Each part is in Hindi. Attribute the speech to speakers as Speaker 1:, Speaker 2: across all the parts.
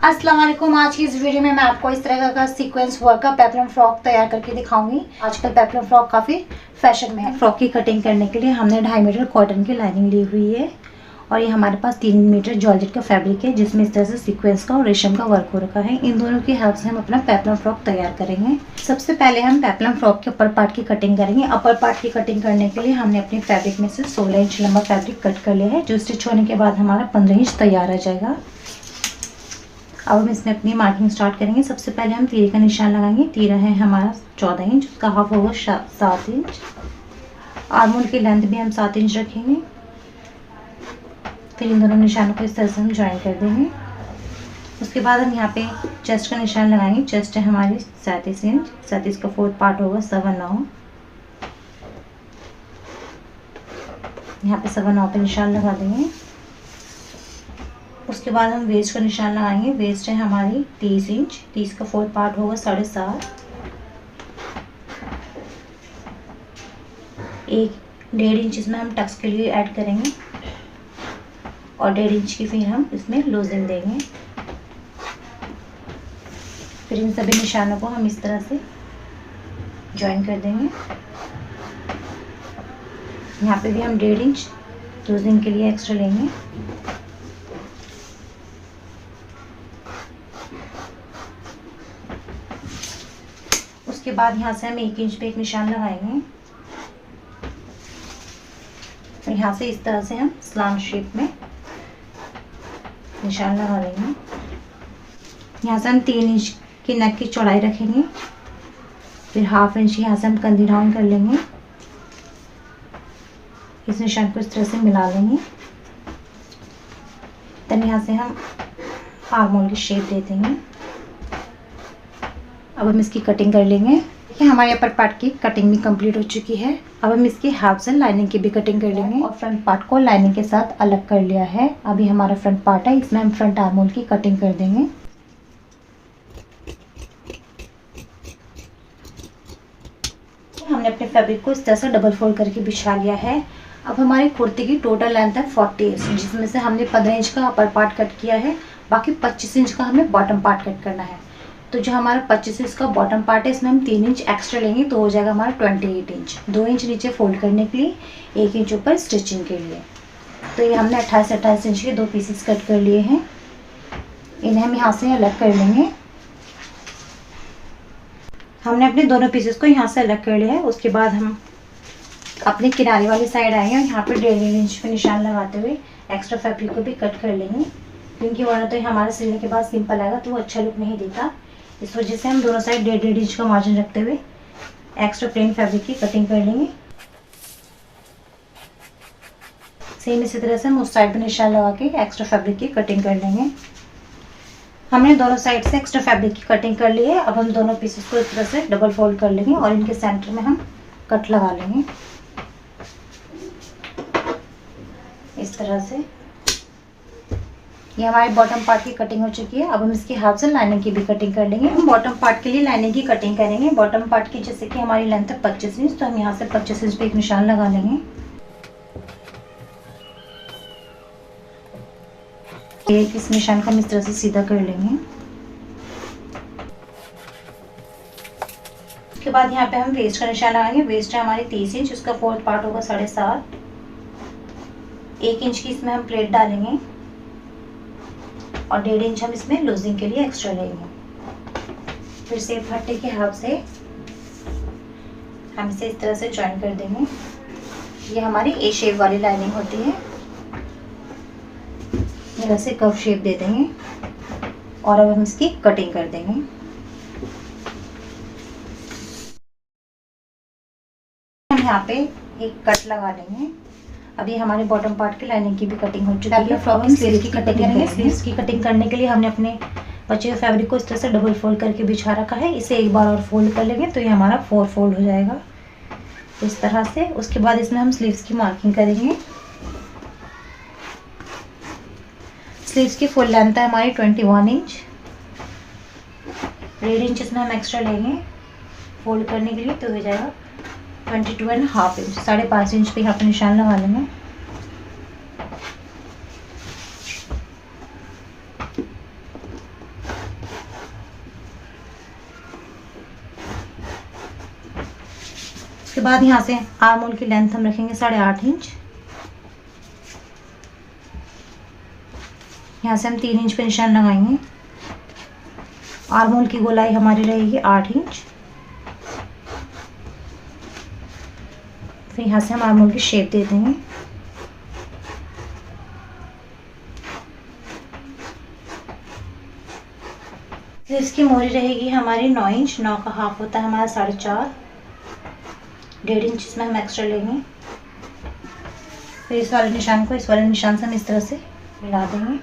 Speaker 1: अस्सलाम वालेकुम। आज की इस वीडियो में मैं आपको इस तरह का सीक्वेंस वर्क का पेप्लम फ्रॉक तैयार करके दिखाऊंगी। आजकल पेप्लम फ्रॉक काफ़ी फैशन में है। फ्रॉक की कटिंग करने के लिए हमने 2.5 मीटर कॉटन की लाइनिंग ली हुई है और ये हमारे पास 3 मीटर जॉर्जेट का फैब्रिक है जिसमें इस तरह से सीक्वेंस का और रेशम का वर्क हो रखा है। इन दोनों की हेल्प से हम अपना पेप्लम फ्रॉक तैयार करेंगे। सबसे पहले हम पेप्लम फ्रॉक के अपर पार्ट की कटिंग करेंगे। अपर पार्ट की कटिंग करने के लिए हमने अपने फैब्रिक में से 16 इंच लंबा फैब्रिक कट कर लिया है, जो स्टिच होने के बाद हमारा 15 इंच तैयार आ जाएगा। अब हम इसमें अपनी मार्किंग स्टार्ट करेंगे। सबसे पहले हम तीरे का निशान लगाएंगे। तीरा है हमारा 14 इंच, उसका हाफ होगा 7 इंच। आर्मोल की लेंथ भी हम 7 इंच रखेंगे। फिर इन दोनों निशानों को इस तरह से हम ज्वाइन कर देंगे। उसके बाद हम यहाँ पे चेस्ट का निशान लगाएंगे। चेस्ट है हमारी 37 इंच, 37 का 4th पार्ट होगा 7/9। यहाँ पे 7/9 पे निशान लगा देंगे। उसके बाद हम वेस्ट का निशान लगाएंगे। वेस्ट है हमारी 30 इंच, 30 का 4th पार्ट होगा 7.5। 1.5 इंच इसमें हम टक्स के लिए ऐड करेंगे और 1.5 इंच की फिर हम इसमें लूजिंग देंगे। फिर इन सभी निशानों को हम इस तरह से ज्वाइन कर देंगे। यहाँ पे भी हम 1.5 इंच लूजिंग के लिए एक्स्ट्रा लेंगे। उसके बाद यहाँ से हम 1 इंच पे एक निशान लगाएंगे। यहाँ से इस तरह से हम स्लांट शेप में निशान लगा लेंगे। यहाँ से हम 3 इंच की नेक की चौड़ाई रखेंगे। फिर हाफ इंच यहाँ से हम कंधी डाउन कर लेंगे। इस निशान को इस तरह से मिला लेंगे। तब यहाँ से हम आर्मोल की शेप दे देंगे। अब हम इसकी कटिंग कर लेंगे। देखिए हमारे अपर पार्ट की कटिंग भी कंप्लीट हो चुकी है। अब हम इसकी हाफ से लाइनिंग की भी कटिंग कर लेंगे और फ्रंट पार्ट को लाइनिंग के साथ अलग कर लिया है। अभी हमारा फ्रंट पार्ट है, इसमें हम फ्रंट आर्मोल की कटिंग कर देंगे। हमने अपने फैब्रिक को इस तरह से डबल फोल्ड करके बिछा लिया है। अब हमारी कुर्ती की टोटल लेंथ है 40 इंच, जिसमें से हमने 15 इंच का अपर पार्ट कट किया है, बाकी 25 इंच का हमें बॉटम पार्ट कट करना है। तो जो हमारा 25 इंच का बॉटम पार्ट है, इसमें हम 3 इंच एक्स्ट्रा लेंगे तो हो जाएगा हमारा 28 इंच। 2 इंच नीचे फोल्ड करने के लिए, 1 इंच ऊपर स्टिचिंग के लिए। तो ये हमने 28 इंच के 2 पीसेस कट कर लिए हैं। इन्हें हम यहाँ से अलग कर लेंगे। हमने अपने दोनों पीसेस को यहाँ से अलग कर लिया है। उसके बाद हम अपने किनारे वाली साइड आएंगे और यहाँ पे 1.5 इंच पे निशान लगाते हुए एक्स्ट्रा फैब्रिक को भी कट कर लेंगे, क्योंकि वरना तो हमारा सिलने के बाद सिंपल आएगा तो वो अच्छा लुक नहीं देता। इस वजह से हम दोनों साइड 1.5 इंच का मार्जिन रखते हुए एक्स्ट्रा प्लेन फैब्रिक की कटिंग कर लेंगे। सेम इसी तरह से हम उस साइड पे निशान लगा के एक्स्ट्रा फैब्रिक की कटिंग कर लेंगे। हमने दोनों साइड से एक्स्ट्रा फैब्रिक की कटिंग कर ली है। अब हम दोनों पीसेस को इस तरह से डबल फोल्ड कर लेंगे और इनके सेंटर में हम कट लगा लेंगे इस तरह से। ये हमारे बॉटम पार्ट की कटिंग हो चुकी है। अब हम इसके हाफ से लाइनिंग की भी कटिंग कर लेंगे। हम बॉटम पार्ट के लिए लाइनिंग की कटिंग करेंगे। बॉटम पार्ट की जैसे कि हमारी लेंथ है 25 इंच, तो हम यहाँ से 25 इंच पे एक निशान लगा लेंगे। इस निशान को हम इस तरह से सीधा कर लेंगे। उसके बाद यहाँ पे हम वेस्ट का निशान लगाएंगे। वेस्ट है हमारी 30 इंच, उसका 4th पार्ट होगा 7.5। 1 इंच की इसमें हम प्लेट डालेंगे और 1.5 इंच हम इसमें लूजिंग के लिए एक्स्ट्रा लेंगे। फिर से फट्टे के हाफ से हम इसे इस तरह से ज्वाइन कर देंगे। ये हमारी ए शेप वाली लाइनिंग होती है। इधर से कर्व शेप दे देंगे और अब हम इसकी कटिंग कर देंगे। हम यहाँ पे एक कट लगा लेंगे। अभी हमारे बॉटम पार्ट की लाइनिंग की भी कटिंग हो चुकी है। फ्रॉक की स्लीव्स की कटिंग करेंगे। स्लीव्स की कटिंग करने के लिए हमने अपने बचे हुए फैब्रिक को इस तरह से डबल फोल्ड करके बिछा रखा है। इसे एक बार और फोल्ड कर लेंगे तो ये हमारा 4 फोल्ड हो जाएगा इस तरह से। उसके बाद इसमें हम स्लीव्स की मार्किंग करेंगे। स्लीव्स की फुल लेंथ है हमारी 21 इंच। 1.5 इंच इसमें हम एक्स्ट्रा लेंगे फोल्ड करने के लिए, तो हो जाएगा 22.5 इंच। 5.5 इंच पे यहाँ पे निशान लगा लेंगे। उसके बाद यहाँ से आर्म होल की लेंथ हम रखेंगे 8.5 इंच। यहाँ से हम 3 इंच पे निशान लगाएंगे। आर्म होल की गोलाई हमारी रहेगी 8 इंच। फिर यहाँ से हम आर्म होल की शेप दे देंगे। फिर इसकी मोहरी रहेगी हमारी 9 इंच। 9 का हाफ होता है हमारा 4.5। 1.5 इंच इसमें हम एक्स्ट्रा लेंगे। फिर इस वाले निशान को इस वाले निशान से हम इस तरह से मिला देंगे।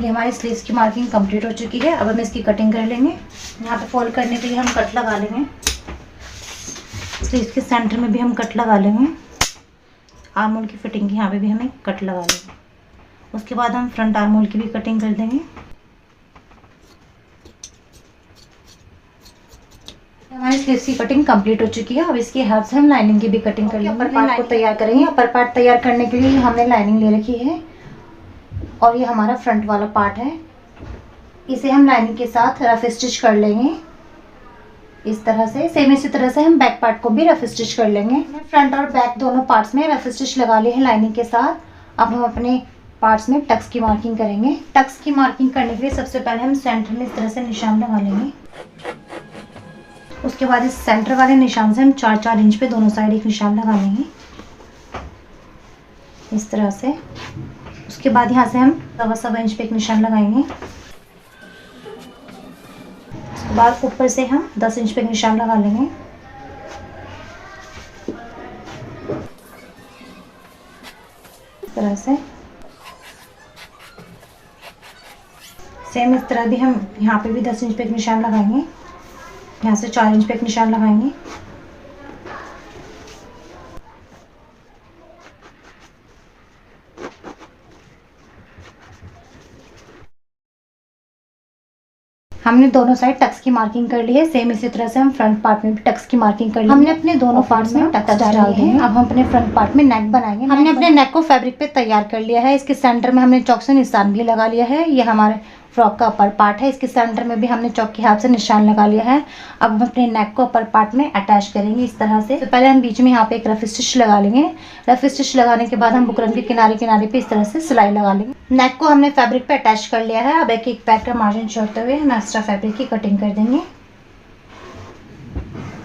Speaker 1: ये हमारी स्लीव्स की मार्किंग कंप्लीट हो चुकी है। अब हम इसकी कटिंग कर लेंगे। यहाँ पे फोल्ड करने के लिए हम कट लगा लेंगे। स्लीव्स के सेंटर में भी हम कट लगा लेंगे। आर्म होल की फिटिंग की यहाँ पे भी हमें कट लगा लेंगे। उसके बाद हम फ्रंट आर्म होल की भी कटिंग कर देंगे। हमारी स्लीव्स की कटिंग कंप्लीट हो चुकी है। अब इसके हेल्प से हम लाइनिंग की भी कटिंग कर लेंगे। अपर पार्ट को तैयार करेंगे। अपर पार्ट तैयार करने के लिए हमने लाइनिंग ले रखी है और ये हमारा फ्रंट वाला पार्ट है। इसे हम लाइनिंग के साथ रफ स्टिच कर लेंगे इस तरह से। सेम इसी तरह से हम बैक पार्ट को भी रफ स्टिच कर लेंगे। फ्रंट और बैक दोनों पार्ट्स में रफ स्टिच लगा लिए हैं लाइनिंग के साथ। अब हम अपने पार्ट्स में टक्स की मार्किंग करेंगे। टक्स की मार्किंग करने के लिए सबसे पहले हम सेंटर में इस तरह से निशान लगा लेंगे। उसके बाद इस सेंटर वाले निशान से हम 4-4 इंच पे दोनों साइड एक निशान लगा लेंगे इस तरह से। उसके बाद यहाँ से हम 1.25 इंच पे एक निशान लगाएंगे। उसके बाद ऊपर से हम 10 इंच पे एक निशान लगा लेंगे। इस तरह से सेम इस तरह भी हम यहाँ पे भी 10 इंच पे एक निशान लगाएंगे। यहाँ से 4 इंच पे एक निशान लगाएंगे। हमने दोनों साइड टक्स की मार्किंग कर ली है। सेम इसी तरह से हम फ्रंट पार्ट में भी टक्स की मार्किंग कर ली है। हमने अपने दोनों पार्ट्स में टक्स डाल दिए हैं। अब हम अपने फ्रंट पार्ट में नेक बनाएंगे। हमने अपने नेक को फैब्रिक पे तैयार कर लिया है। इसके सेंटर में हमने चौक से निशान भी लगा लिया है। ये हमारे फ्रॉक का अपर पार्ट है। इसके सेंटर में भी हमने चौक के हाथ से निशान लगा लिया है। अब हम अपने नेक को अपर पार्ट में अटैच करेंगे इस तरह से। तो पहले हम बीच में यहाँ पे एक रफ स्टिच लगा लेंगे। रफ स्टिच लगाने के बाद हम बुकरम के किनारे किनारे पे इस तरह से सिलाई लगा लेंगे। नेक को हमने फैब्रिक पे अटैच कर लिया है। अब एक एक पैर का मार्जिन छोड़ते हुए हम एक्स्ट्रा फैब्रिक की कटिंग कर देंगे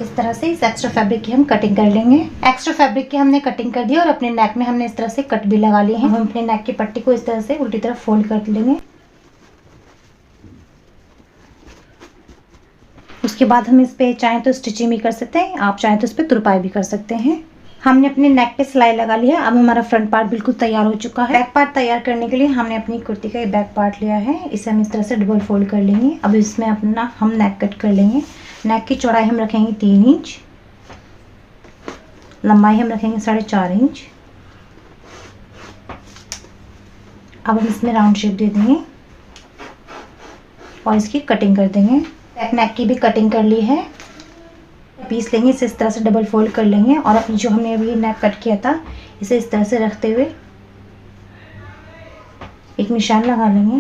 Speaker 1: इस तरह से। इस एक्स्ट्रा फैब्रिक की हम कटिंग कर लेंगे। एक्स्ट्रा फैब्रिक की हमने कटिंग कर दी और अपने नेक में हमने इस तरह से कट भी लगा लिए हैं। हम अपने नेक की पट्टी को इस तरह से उल्टी तरफ फोल्ड कर लेंगे। उसके बाद हम इस पे चाहें तो स्टिचिंग भी कर सकते हैं, आप चाहें तो इस पे तुरपाई भी कर सकते हैं। हमने अपने नेक पे सिलाई लगा ली है। अब हमारा फ्रंट पार्ट बिल्कुल तैयार हो चुका है। बैक पार्ट तैयार करने के लिए हमने अपनी कुर्ती का ये बैक पार्ट लिया है। इसे हम इस तरह से डबल फोल्ड कर लेंगे। अब इसमें अपना हम नेक कट कर लेंगे। नेक की चौड़ाई हम रखेंगे 3 इंच, लंबाई हम रखेंगे 4.5 इंच। अब हम इसमें राउंड शेप दे देंगे और इसकी कटिंग कर देंगे। बैक नेक की भी कटिंग कर ली है। पीस लेंगे, इसे इस तरह से डबल फोल्ड कर लेंगे और अपनी जो हमने अभी नेक कट किया था इसे इस तरह से रखते हुए एक निशान लगा लेंगे।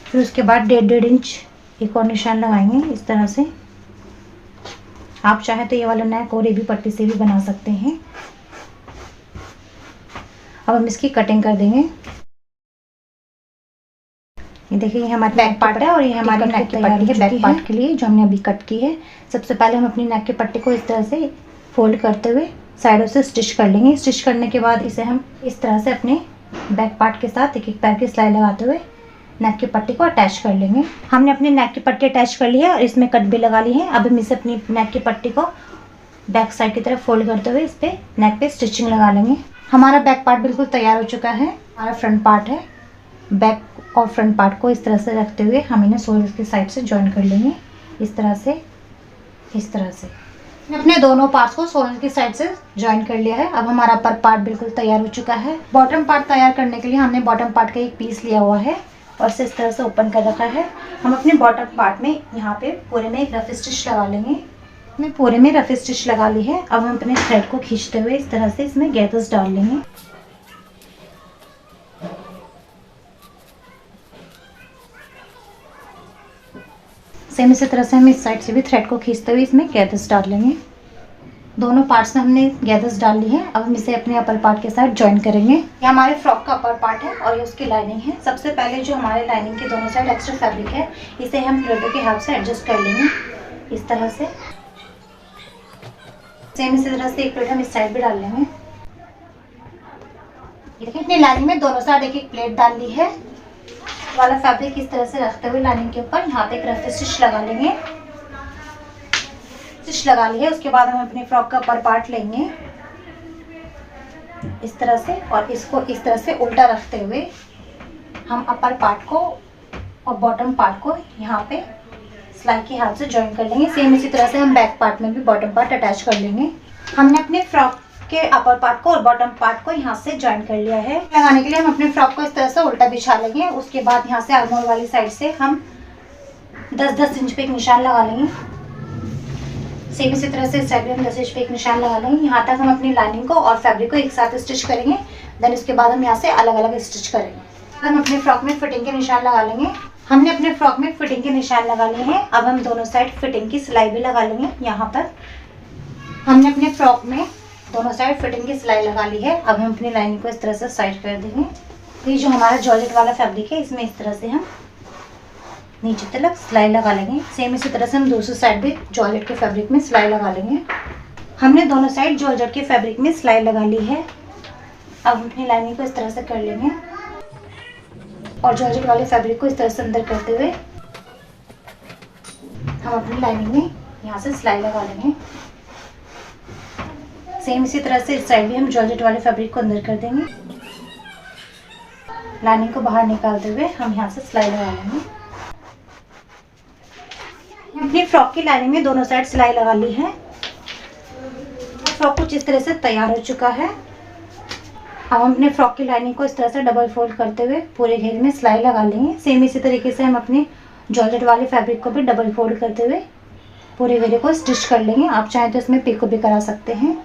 Speaker 1: फिर उसके बाद 1.5 इंच एक और निशान लगाएंगे इस तरह से। आप चाहे तो ये वाला नेक और ये भी पट्टी से भी बना सकते हैं। अब हम इसकी कटिंग कर देंगे। ये देखिए, ये हमारा बैक पार्ट है और ये हमारी नेक की पट्टी है बैक पार्ट के लिए जो हमने अभी कट की है। सबसे पहले हम अपनी नेक की पट्टी को इस तरह से फोल्ड करते हुए साइडों से स्टिच कर लेंगे। स्टिच करने के बाद इसे हम इस तरह से अपने बैक पार्ट के साथ एक एक पैर की सिलाई लगाते हुए नेक की पट्टी को अटैच कर लेंगे। हमने अपनी नेक की पट्टी अटैच कर ली है और इसमें कट भी लगा ली है। अब हम इसे अपनी नेक की पट्टी को बैक साइड की तरफ फोल्ड करते हुए इस पे नेक पे स्टिचिंग लगा लेंगे। हमारा बैक पार्ट बिल्कुल तैयार हो चुका है। हमारा फ्रंट पार्ट है। बैक और फ्रंट पार्ट को इस तरह से रखते हुए हम इन्हें शोल्डर की साइड से जॉइन कर लेंगे इस तरह से। इस तरह से अपने दोनों पार्ट्स को शोल्डर की साइड से जॉइन कर लिया है। अब हमारा अपर पार्ट बिल्कुल तैयार हो चुका है। बॉटम पार्ट तैयार करने के लिए हमने बॉटम पार्ट का एक पीस लिया हुआ है और इसे इस तरह से ओपन कर रखा है। हम अपने बॉटम पार्ट में यहाँ पे पूरे में एक रफ स्टिच लगा लेंगे। हमने पूरे में रफ स्टिच लगा ली है। अब हम अपने थ्रेड को खींचते हुए इस तरह से इसमें गैदर्स डाल लेंगे। सेम इसी तरह से हम इस साइड से भी थ्रेड को खींचते हुए इसमें गैदर्स डाल लेंगे। दोनों पार्ट्स में हमने गैदर्स डाल ली है। अब हम इसे अपने अपर पार्ट के साथ ज्वाइन करेंगे। ये हमारे फ्रॉक का अपर पार्ट है और ये उसकी लाइनिंग है। सबसे पहले जो हमारे लाइनिंग के दोनों साइड एक्स्ट्रा फैब्रिक है, इसे हम प्लेटों के हेल्प से एडजस्ट कर लेंगे इस तरह से। सेम इसी तरह से एक प्लेट हम इस साइड भी डाल लेंगे। देखिए अपनी लाइनिंग में दोनों साइड एक एक प्लेट डाल ली है। वाला फैब्रिक इस तरह से रखते हुए लाइनिंग के ऊपर यहाँ पे एक रफ स्टिच लगा लेंगे। स्टिच लगा ली है, उसके बाद हम अपनी फ्रॉक का अपर पार्ट लेंगे इस तरह से और इसको इस तरह से उल्टा रखते हुए हम अपर पार्ट को और बॉटम पार्ट को यहाँ पे सिलाई के हाथ से ज्वाइन कर लेंगे। सेम इसी तरह से हम बैक पार्ट में भी बॉटम पार्ट अटैच कर लेंगे। हमने अपने फ्रॉक के अपर पार्ट को और बॉटम पार्ट को यहाँ से ज्वाइन कर लिया है। लगाने के लिए हम अपने फ्रॉक को इस तरह से उल्टा बिछा लेंगे। उसके बाद यहाँ से आर्महोल वाली साइड से हम 10-10 इंच पे एक निशान लगा लेंगे। सेम इसी तरह से इस साइड भी हम 10 इंच पे एक निशान लगा लेंगे। यहाँ तक हम अपनी लाइनिंग को और फैब्रिक को एक साथ स्टिच करेंगे। देन उसके बाद हम यहाँ से अलग अलग स्टिच करेंगे। हम अपने फ्रॉक में फिटिंग के निशान लगा लेंगे। हमने अपने फ्रॉक में फिटिंग के निशान लगा लिए हैं। अब हम दोनों साइड फिटिंग की सिलाई भी लगा लेंगे। यहाँ पर हमने अपने फ्रॉक में दोनों साइड फिटिंग की सिलाई लगा ली है। अब हम अपनी लाइनिंग को इस तरह से साइड कर देंगे। ये जो हमारा जॉर्जेट वाला फैब्रिक है, इसमें इस तरह से हम नीचे तक सिलाई लगा लेंगे। सेम इसी तरह से हम दूसरी साइड भी जॉर्जेट के फैब्रिक में सिलाई लगा लेंगे। हमने दोनों साइड जॉर्जेट के फैब्रिक में सिलाई लगा ली है। अब हम अपनी लाइनिंग को इस तरह से कर लेंगे और जॉर्जेट वाले फैब्रिक को इस तरह से अंदर करते हुए हम अपनी लाइनिंग में यहाँ से सिलाई लगा लेंगे। सेम इसी तरह से इस साइड भी हम जॉर्जेट वाले फैब्रिक को अंदर कर देंगे। लाइनिंग को बाहर निकालते हुए हम यहाँ से सिलाई लगा लेंगे। अपनी फ्रॉक की लाइनिंग में दोनों साइड सिलाई लगा ली है। फ्रॉक कुछ इस तरह से तैयार हो चुका है। अब हम अपने फ्रॉक की लाइनिंग को इस तरह से डबल फोल्ड करते हुए पूरे घेरे में सिलाई लगा लेंगे। सेम इसी तरीके से हम अपने जॉर्जेट वाले फैब्रिक को भी डबल फोल्ड करते हुए पूरे घेरे को स्टिच कर लेंगे। आप चाहें तो इसमें पिको भी करा सकते हैं।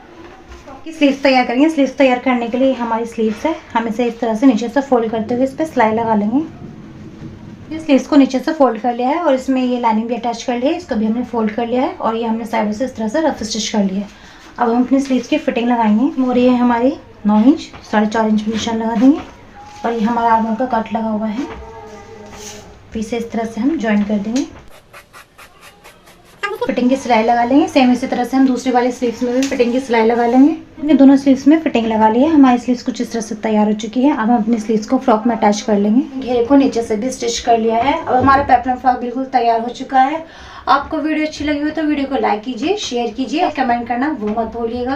Speaker 1: की स्लीव्स तैयार करेंगे। स्लीव्स तैयार करने के लिए हमारी स्लीव्स है, हम इसे इस तरह से नीचे से फोल्ड करते हुए इस पर सिलाई लगा लेंगे। स्लीव्स को नीचे से फोल्ड कर लिया है और इसमें ये लाइनिंग भी अटैच कर लिया है। इसको भी हमने फोल्ड कर लिया है और ये हमने साइडों से इस तरह से रफ स्टिच कर लिया है। अब हम अपनी स्लीव्स की फिटिंग लगाएंगे। और ये है हमारी 9 इंच, 4.5 इंच निशान लगा देंगे और ये हमारा आर्महोल का कट लगा हुआ है। पीछे इस तरह से हम ज्वाइन कर देंगे। फिटिंग की सिलाई लगा लेंगे। सेम इसी तरह से हम दूसरी वाली स्लीव्स में भी फिटिंग की सिलाई लगा लेंगे। हमने दोनों स्लीव्स में फिटिंग लगा ली है। हमारी स्लीव्स कुछ इस तरह से तैयार हो चुकी है। अब हम अपनी स्लीव्स को फ्रॉक में अटैच कर लेंगे। घेरे को नीचे से भी स्टिच कर लिया है। अब हमारा पेप्लम फ्रॉक बिल्कुल तैयार हो चुका है। आपको वीडियो अच्छी लगी हो तो वीडियो को लाइक कीजिए, शेयर कीजिए और कमेंट करना वो मत भूलिएगा।